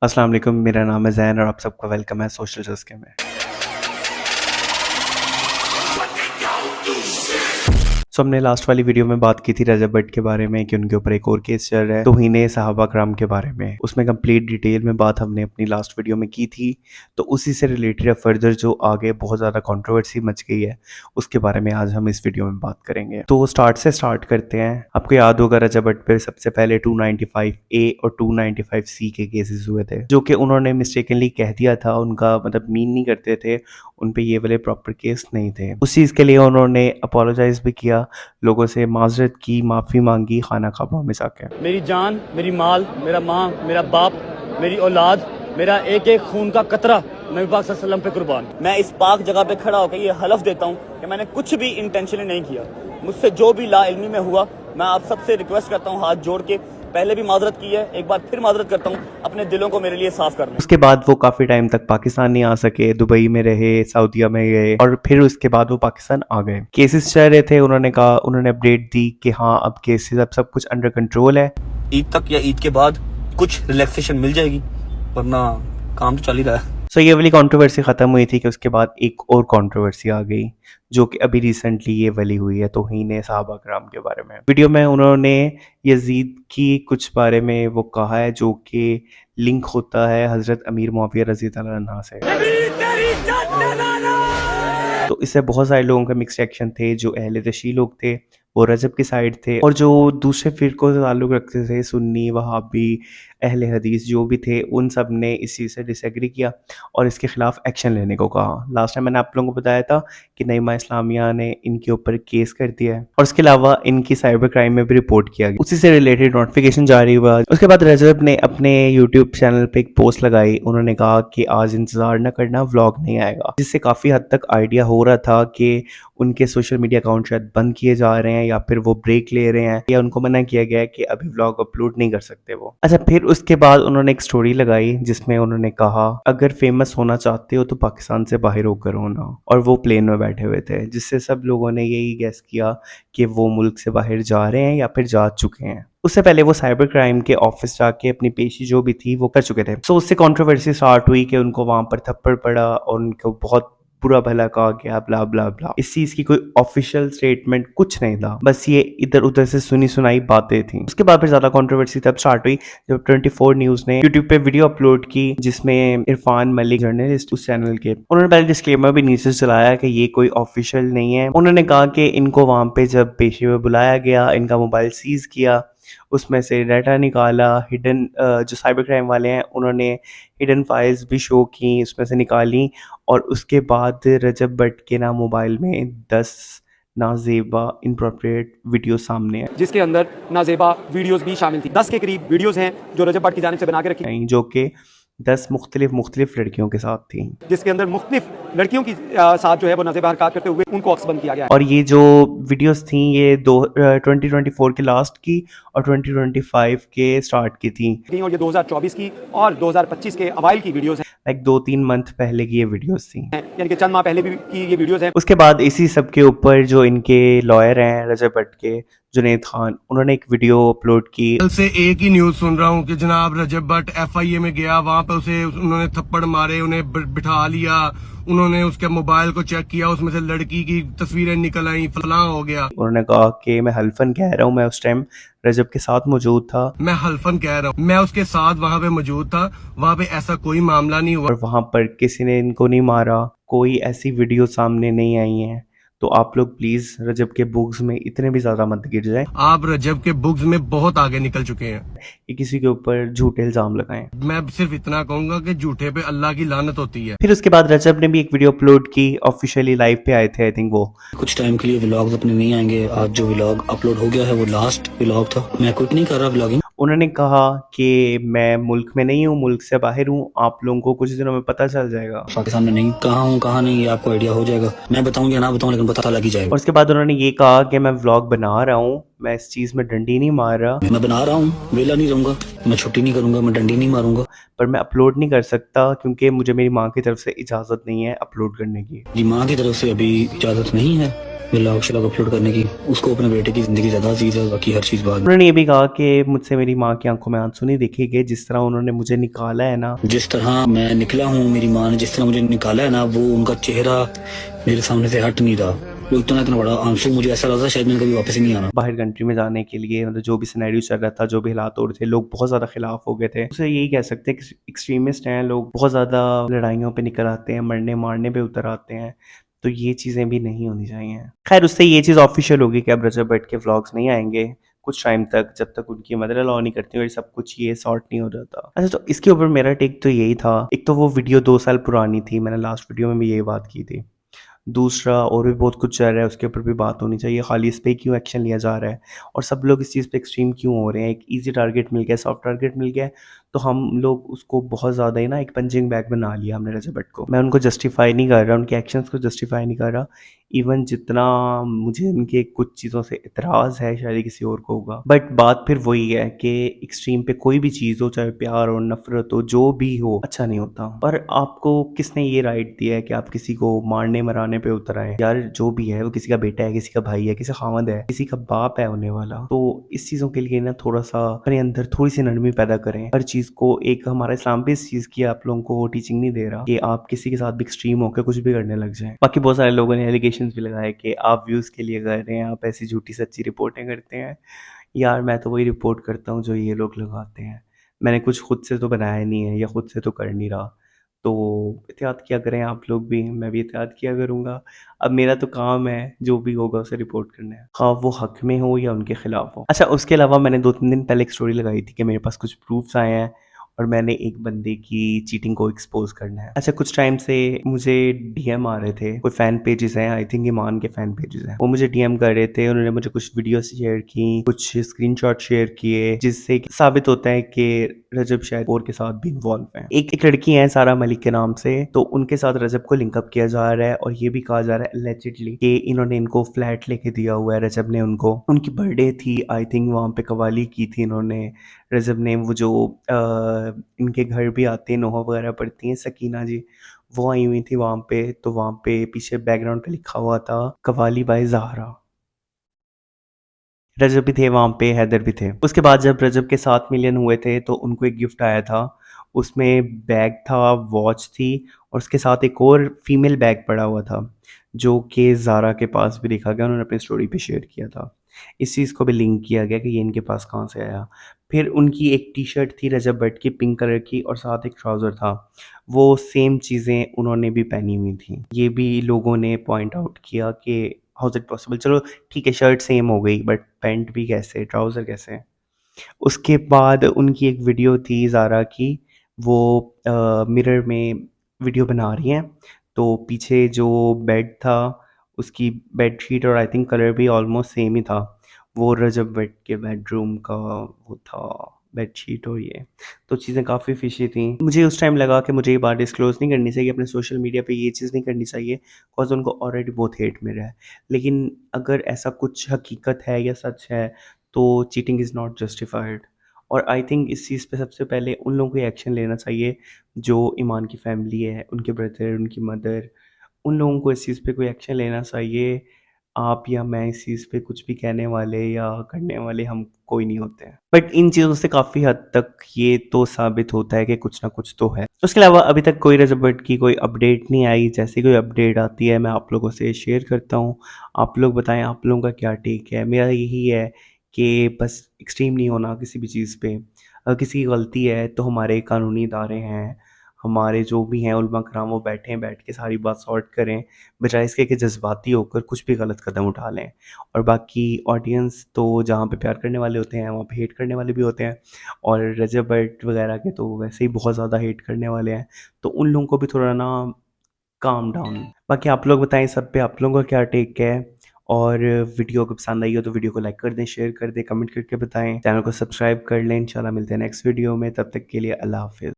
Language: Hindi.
अस्सलाम वालेकुम, मेरा नाम है ज़ैन और आप सबका वेलकम है सोशल चस्के में। हमने लास्ट वाली वीडियो में बात की थी रजब भट्ट के बारे में कि उनके ऊपर एक और केस चल रहा है तौहीन सहाबा कराम के बारे में। उसमें कंप्लीट डिटेल में बात हमने अपनी लास्ट वीडियो में की थी, तो उसी से रिलेटेड फर्दर जो आगे बहुत ज़्यादा कंट्रोवर्सी मच गई है उसके बारे में आज हम इस वीडियो में बात करेंगे। तो स्टार्ट करते हैं। आपको याद होगा रजब भट्ट पे सबसे पहले 295A और 295C के केसेस हुए थे, जो कि उन्होंने मिस्टेकनली कह दिया था, उनका मतलब मीन नहीं करते थे, उन पे ये वाले प्रॉपर केस नहीं थे। उस चीज़ के लिए उन्होंने अपोलोजाइज भी किया, लोगों से माजरत की, माफ़ी मांगी खाना काबा में जाके। मेरी जान, मेरी माल, मेरा माँ, मेरा बाप, मेरी औलाद, मेरा एक एक खून का कतरा नबी पाक सल्लल्लाहु अलैहि वसल्लम पे कुर्बान। मैं इस पाक जगह पे खड़ा होकर ये हलफ देता हूँ कि मैंने कुछ भी इंटेंशनली नहीं किया। मुझसे जो भी लाइल्मी में हुआ, मैं आप सबसे रिक्वेस्ट करता हूँ हाथ जोड़ के, पहले भी माजरत की है, एक बार फिर माजरत करता हूँ, अपने दिलों को मेरे लिए साफ करना। उसके बाद वो काफ़ी टाइम तक पाकिस्तान नहीं आ सके, दुबई में रहे, सऊदीया में गए और फिर उसके बाद वो पाकिस्तान आ गए। केसेस चल रहे थे, उन्होंने अपडेट दी कि हाँ अब केसेस अब सब कुछ अंडर कंट्रोल है। ईद तक या ईद के बाद कुछ रिलैक्सेशन मिल जाएगी, वरना काम तो चल ही रहा है। सो ये वाली कंट्रोवर्सी ख़त्म हुई थी कि उसके बाद एक और कंट्रोवर्सी आ गई, जो कि अभी रिसेंटली ये वाली हुई है तौहीन सहाबा कराम के बारे में। वीडियो में उन्होंने यजीद की कुछ बारे में वो कहा है जो कि लिंक होता है हज़रत अमीर मुआविया रज़ी अल्लाह अन्हु से। तो इससे बहुत सारे लोगों का मिक्स रिएक्शन थे। जो अहले तशी लोग थे वो रजब की साइड थे, और जो दूसरे फ़िरक़ों से ताल्लुक़ रखते थे, सुन्नी, वहाबी, अहले हदीस जो भी थे, उन सब ने इस चीज़ से डिसएग्री किया और इसके ख़िलाफ़ एक्शन लेने को कहा। लास्ट टाइम मैंने आप लोगों को बताया था कि नईमा इस्लामिया ने इनके ऊपर केस कर दिया है और उसके अलावा इनकी साइबर क्राइम में भी रिपोर्ट किया गया। उसी से रिलेटेड नोटिफिकेशन जारी हुआ। उसके बाद रजब ने अपने यूट्यूब चैनल पे एक पोस्ट लगाई। उन्होंने कहा कि आज इंतज़ार न करना, व्लॉग नहीं आएगा, जिससे काफ़ी हद तक आइडिया हो रहा था कि उनके सोशल मीडिया अकाउंट शायद बंद किए जा रहे हैं या फिर वो ब्रेक ले रहे हैं, या उनको मना किया गया है कि अभी व्लॉग अपलोड नहीं कर सकते वो। अच्छा, फिर उसके बाद उन्होंने एक स्टोरी लगाई जिसमें उन्होंने कहा अगर फेमस होना चाहते हो तो पाकिस्तान से बाहर होकर होना, और वो प्लेन में बैठे हुए थे, जिससे सब लोगों ने यही गेस किया कि वो मुल्क से बाहर जा रहे हैं या फिर जा चुके हैं। उससे पहले वो साइबर क्राइम के ऑफिस जाके अपनी पेशी जो भी थी वो कर चुके थे। सो उससे कंट्रोवर्सी स्टार्ट हुई कि उनको वहां पर थप्पड़ पड़ा और उनको बहुत बुरा भला कहा गया, ब्ला ब्ला ब्ला। इस चीज की कोई ऑफिशियल स्टेटमेंट कुछ नहीं था, बस ये इधर उधर से सुनी सुनाई बातें थी। उसके बाद फिर ज्यादा कंट्रोवर्सी तब स्टार्ट हुई जब 24 न्यूज ने यूट्यूब पे वीडियो अपलोड की, जिसमें इरफान मलिक, जर्नलिस्ट उस चैनल के, उन्होंने पहले डिस्क्लेमर भी नीचे चलाया कि ये कोई ऑफिशियल नहीं है। उन्होंने कहा कि इनको वहां पे जब पेशी में बुलाया गया, इनका मोबाइल सीज किया, उसमें से डाटा निकाला, हिडन जो साइबर क्राइम वाले हैं उन्होंने हिडन फाइल्स भी शो की, उसमें से निकाली, और उसके बाद रजब भट्ट के ना मोबाइल में 10 नाजेबा इनप्रोप्रिएट वीडियो सामने आए, जिसके अंदर नाजेबा वीडियोस भी शामिल थी। 10 के करीब वीडियोस हैं जो रजब भट्ट की जानिब से बना के रखी, जो कि 10 मुख्तलिफ लड़कियों के साथ थी, जिसके अंदर मुख्तलिफ लड़कियों की साथ जो है वो नाजेबा हरकत करते हुए उनको अक्सबंद किया गया है। और ये जो वीडियोस थी ये 2024 के लास्ट की और 2025 के स्टार्ट की थी, और ये 2024 की और 2025 के अवाइल की वीडियोस हैं, लाइक 2-3 मंथ पहले की ये वीडियोस थी, यानी कि चंद माह पहले भी की ये वीडियोस हैं। उसके बाद इसी सब के ऊपर जो इनके लॉयर हैं रजब भट्ट के, जुनैद खान, उन्होंने एक वीडियो अपलोड की। कल से एक ही न्यूज सुन रहा हूँ कि जनाब रजब भट्ट FIA में गया, वहाँ पे उसे उन्होंने थप्पड़ मारे, उन्हें बिठा लिया, उन्होंने उसके मोबाइल को चेक किया, उसमें से लड़की की तस्वीरें निकल आई, फलां हो गया। उन्होंने कहा कि मैं हल्फन कह रहा हूँ, मैं उस टाइम रजब के साथ मौजूद था, मैं हल्फन कह रहा हूँ, मैं उसके साथ वहाँ पे मौजूद था, वहाँ पे ऐसा कोई मामला नहीं हुआ और वहाँ पर किसी ने इनको नहीं मारा, कोई ऐसी वीडियो सामने नहीं आई है। तो आप लोग प्लीज रजब के बुक्स में इतने भी ज्यादा मत गिर जाएं। आप रजब के बुक्स में बहुत आगे निकल चुके हैं कि किसी के ऊपर झूठे इल्जाम लगाएं। मैं सिर्फ इतना कहूंगा कि झूठे पे अल्लाह की लानत होती है। फिर उसके बाद रजब ने भी एक वीडियो अपलोड की, ऑफिशियली लाइव पे आए थे, आई थिंक वो कुछ टाइम के लिए व्लॉग्स अपने नहीं आएंगे। आज जो व्लॉग अपलोड हो गया है वो लास्ट व्लॉग था। मैं क्विट नहीं कर रहा व्लॉगिंग। उन्होंने कहा कि मैं मुल्क में नहीं हूँ, मुल्क से बाहर हूँ, आप लोगों को कुछ दिनों में पता चल जाएगा। पाकिस्तान में नहीं, कहाँ हूँ कहाँ नहीं ये आपको आइडिया हो जाएगा। मैं बताऊँ या ना बताऊँ लेकिन पता लग ही जाएगा। और उसके बाद उन्होंने ये कहा कि मैं व्लॉग बना रहा हूँ, मैं इस चीज में डंडी नहीं मार रहा, मैं बना रहा हूँ, वेला नहीं रहूंगा, मैं छुट्टी नहीं करूंगा, मैं डंडी नहीं मारूंगा, पर मैं अपलोड नहीं कर सकता क्योंकि मुझे मेरी माँ की तरफ से इजाजत नहीं है अपलोड करने की। जी माँ की तरफ से अभी इजाजत नहीं है। व्लॉग शलॉग अपलोड करने की, उसको अपने बेटे की ज़िंदगी ज़्यादा अजीज है, बाकी हर चीज़ बाद में। उन्होंने ये भी कहा कि मुझसे मेरी माँ की आंखों में आंसू नहीं देखेंगे, जिस तरह उन्होंने मुझे निकाला है ना। जिस तरह मैं निकला हूँ, मेरी माँ ने जिस तरह मुझे निकाला है ना, वो उनका चेहरा मेरे सामने से हट नहीं रहा। वो इतना इतना बड़ा आंसू, मुझे ऐसा लगा था शायद मैंने कभी वापस ही नहीं आना। बाहर कंट्री में जाने के लिए मतलब जो भी सिनेरियो चल रहा था, जो भी हालात हो रहे थे, लोग बहुत ज़्यादा खिलाफ हो गए थे। उसे यही कह सकते हैं कि एक्सट्रीमिस्ट हैं लोग, बहुत ज़्यादा लड़ाइयों पे निकल आते हैं, मरने मारने पे उतर आते हैं। तो ये चीज़ें भी नहीं होनी चाहिए। खैर उससे ये चीज़ ऑफिशियल होगी कि अब रजब भट्ट के व्लॉग्स नहीं आएंगे कुछ टाइम तक, जब तक उनकी मदर अलाउ नहीं करती और सब कुछ ये सॉर्ट नहीं हो जाता। अच्छा, तो इसके ऊपर मेरा टेक तो यही था। एक तो वो वीडियो 2 साल पुरानी थी, मैंने लास्ट वीडियो में भी यही बात की थी। दूसरा और भी बहुत कुछ चल रहा है, उसके ऊपर भी बात होनी चाहिए। खाली इस पे क्यों एक्शन लिया जा रहा है और सब लोग इस चीज़ पे एक्सट्रीम क्यों हो रहे हैं? एक ईज़ी टारगेट मिल गया, सॉफ्ट टारगेट मिल गया, तो हम लोग उसको बहुत ज़्यादा ही ना एक पंचिंग बैग बना लिया हमने रजब भट्ट को। मैं उनको जस्टिफाई नहीं कर रहा, उनके एक्शंस को जस्टिफाई नहीं कर रहा। इवन जितना मुझे उनके कुछ चीज़ों से इतराज़ है, शायद किसी और को होगा। बट बात फिर वही है कि एक्सट्रीम पे कोई भी चीज़ हो, चाहे प्यार हो, नफ़रत हो, जो भी हो, अच्छा नहीं होता। और आपको किसने ये राइट दिया है कि आप किसी को मारने मराने पे उतर आए? यार जो भी है वो किसी का बेटा है, किसी का भाई है, किसी का खामद है, किसी का बाप है होने वाला। तो इस चीज़ों के लिए ना थोड़ा-सा अपने अंदर थोड़ी-सी नरमी पैदा करें। हर चीज़ को एक हमारा इस्लाम भी इस चीज़ की आप लोगों को वो टीचिंग नहीं दे रहा कि आप किसी के साथ भी एक्सट्रीम होकर कुछ भी करने लग जाएँ। बाकी बहुत सारे लोगों ने एलिगेशंस भी लगाए कि आप व्यूज़ के लिए कर रहे हैं, आप ऐसी झूठी-सच्ची रिपोर्टें करते हैं। यार मैं तो वही रिपोर्ट करता हूँ जो ये लोग लगाते हैं। मैंने कुछ खुद से तो बनाया नहीं है या खुद से तो कर नहीं रहा। तो एहतियात किया करें आप लोग भी, मैं भी एहतियात किया करूँगा। अब मेरा तो काम है, जो भी होगा उसे रिपोर्ट करना है, ख़्वाह वो हक़ में हो या उनके खिलाफ हो। अच्छा, उसके अलावा मैंने 2-3 दिन पहले एक स्टोरी लगाई थी कि मेरे पास कुछ प्रूफ्स आए हैं और मैंने एक बंदे की चीटिंग को एक्सपोज़ करना है। अच्छा, कुछ टाइम से मुझे डीएम आ रहे थे, कोई फ़ैन पेजेज़ हैं, आई थिंक ईमान के फ़ैन पेजेज़ हैं। वो मुझे डीएम कर रहे थे, उन्होंने मुझे कुछ वीडियोज़ शेयर की, कुछ स्क्रीनशॉट शेयर किए, जिससे कि साबित होता है कि रजब शायद और के साथ भी इन्वॉल्व हैं। एक लड़की है सारा मलिक के नाम से, तो उनके साथ रजब को लिंक अप किया जा रहा है और ये भी कहा जा रहा है एलिजिडली कि इन्होंने इनको फ्लैट लेके दिया हुआ है रजब ने उनको। उनकी बर्थडे थी, आई थिंक वहाँ पे कव्वाली की थी इन्होंने। रजब ने वो जो इनके घर भी आते हैं, नोहा वगैरह पढ़ती हैं सकीना जी, वो आई हुई थी वहाँ पे। तो वहाँ पे पीछे बैकग्राउंड पे लिखा हुआ था कव्वाली बाय ज़हरा। रजब भी थे वहाँ पे, हैदर भी थे। उसके बाद जब रजब के 7 मिलियन हुए थे तो उनको एक गिफ्ट आया था। उसमें बैग था, वॉच थी और उसके साथ एक और फीमेल बैग पड़ा हुआ था, जो कि ज़ारा के पास भी देखा गया, उन्होंने अपनी स्टोरी पे शेयर किया था। इस चीज़ को भी लिंक किया गया कि ये इनके पास कहाँ से आया। फिर उनकी एक टी-शर्ट थी रजब भट्ट की पिंक कलर की और साथ एक ट्राउज़र था। वो सेम चीज़ें उन्होंने भी पहनी हुई थी। ये भी लोगों ने पॉइंट आउट किया कि हाउ इज़ इट पॉसिबल? चलो ठीक है, शर्ट सेम हो गई बट पैंट भी कैसे, ट्राउज़र कैसे? उसके बाद उनकी एक वीडियो थी ज़ारा की, वो मिरर में वीडियो बना रही हैं, तो पीछे जो बेड था उसकी बेडशीट और आई थिंक कलर भी ऑलमोस्ट सेम ही था। वो रजब भट्ट के बेडरूम का वो था बेडशीट और ये, तो चीज़ें काफ़ी फ़िशी थी। मुझे उस टाइम लगा कि मुझे ये बात डिस्क्लोज़ नहीं करनी चाहिए, अपने सोशल मीडिया पे ये चीज़ नहीं करनी चाहिए, बिकॉज़ उनको ऑलरेडी बहुत हेट मिल रहा है। लेकिन अगर ऐसा कुछ हकीकत है या सच है तो चीटिंग इज़ नॉट जस्टिफाइड। और आई थिंक इस चीज़ पे सबसे पहले उन लोगों को एक्शन लेना चाहिए जो ईमान की फैमिली है, उनके ब्रदर, उनकी मदर, उन लोगों को इस चीज़ पे कोई एक्शन लेना चाहिए। आप या मैं इस चीज़ पे कुछ भी कहने वाले या करने वाले हम कोई नहीं होते हैं। बट इन चीज़ों से काफ़ी हद तक ये तो साबित होता है कि कुछ ना कुछ तो है। उसके अलावा अभी तक कोई रजब भट्ट की कोई अपडेट नहीं आई। जैसे कोई अपडेट आती है मैं आप लोगों से शेयर करता हूँ। आप लोग बताएँ आप लोगों का क्या टेक है? मेरा यही है कि बस एक्सट्रीम नहीं होना किसी भी चीज़ पे। अगर किसी की गलती है तो हमारे कानूनी इदारे हैं, हमारे जो भी हैं उलमा कराम, वो बैठें, बैठ के सारी बात सॉर्ट करें, बजाय इसके कि जज़्बाती होकर कुछ भी गलत कदम उठा लें। और बाकी ऑडियंस तो जहाँ पे प्यार करने वाले होते हैं वहाँ पे हेट करने वाले भी होते हैं, और रजब भट्ट वगैरह के तो वैसे ही बहुत ज़्यादा हेट करने वाले हैं, तो उन लोगों को भी थोड़ा ना काम डाउन। बाकी आप लोग बताएं सब पे आप लोगों का क्या टेक है, और वीडियो अगर पसंद आई हो तो वीडियो को लाइक कर दें, शेयर कर दें, कमेंट करके बताएं, चैनल को सब्सक्राइब कर लें। इंशाल्लाह मिलते हैं नेक्स्ट वीडियो में, तब तक के लिए अल्लाह हाफिज़।